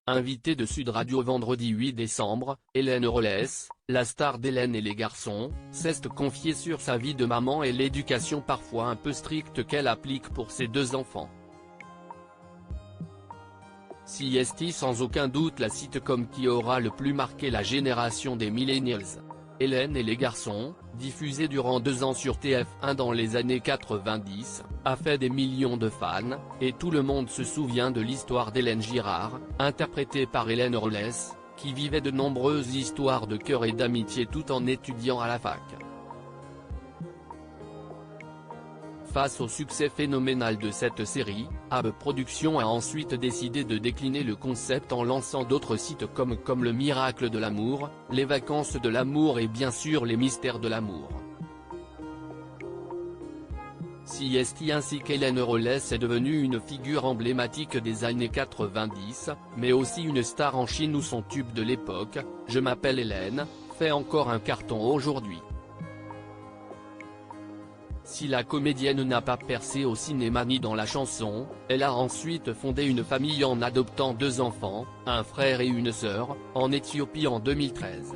Invitée de Sud Radio vendredi 8 décembre, Hélène Rollès, la star d'Hélène et les garçons, s'est confiée sur sa vie de maman et l'éducation parfois un peu stricte qu'elle applique pour ses deux enfants. CST sans aucun doute la sitcom qui aura le plus marqué la génération des millennials. Hélène et les garçons, diffusée durant 2 ans sur TF1 dans les années 90, a fait des millions de fans, et tout le monde se souvient de l'histoire d'Hélène Girard, interprétée par Hélène Rollès, qui vivait de nombreuses histoires de cœur et d'amitié tout en étudiant à la fac. Face au succès phénoménal de cette série, AB Productions a ensuite décidé de décliner le concept en lançant d'autres sitcoms comme Le Miracle de l'amour, Les Vacances de l'amour et bien sûr Les Mystères de l'amour. CST ainsi qu'Hélène Rollès est devenue une figure emblématique des années 90, mais aussi une star en Chine où son tube de l'époque, Je m'appelle Hélène, fait encore un carton aujourd'hui. Si la comédienne n'a pas percé au cinéma ni dans la chanson, elle a ensuite fondé une famille en adoptant 2 enfants, un frère et une sœur, en Éthiopie en 2013.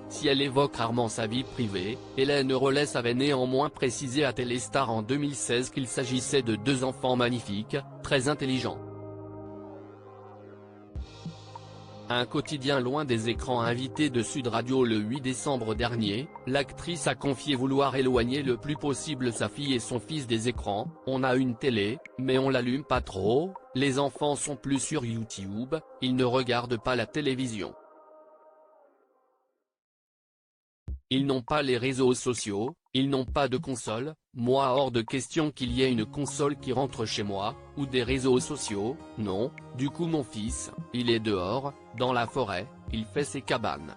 Si elle évoque rarement sa vie privée, Hélène Rollès avait néanmoins précisé à Téléstar en 2016 qu'il s'agissait de 2 enfants magnifiques, très intelligents. Un quotidien loin des écrans invités de Sud Radio le 8 décembre dernier, l'actrice a confié vouloir éloigner le plus possible sa fille et son fils des écrans. On a une télé, mais on l'allume pas trop, les enfants sont plus sur YouTube, ils ne regardent pas la télévision. Ils n'ont pas les réseaux sociaux, ils n'ont pas de console, moi hors de question qu'il y ait une console qui rentre chez moi, ou des réseaux sociaux, non, du coup mon fils, il est dehors, dans la forêt, il fait ses cabanes.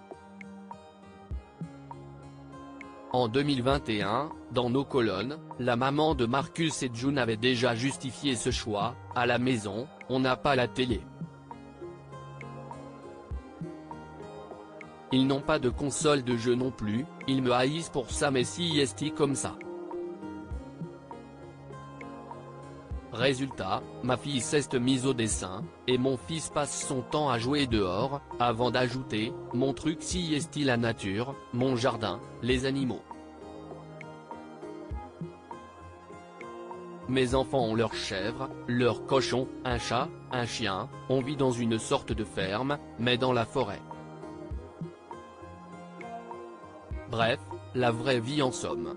En 2021, dans nos colonnes, la maman de Marcus et June avait déjà justifié ce choix, à la maison, on n'a pas la télé. Ils n'ont pas de console de jeu non plus, ils me haïssent pour ça mais si est comme ça. Résultat, ma fille s'est mise au dessin, et mon fils passe son temps à jouer dehors, avant d'ajouter, mon truc si est la nature, mon jardin, les animaux. Mes enfants ont leurs chèvres, leurs cochons, un chat, un chien, on vit dans une sorte de ferme, mais dans la forêt. Bref, la vraie vie en somme.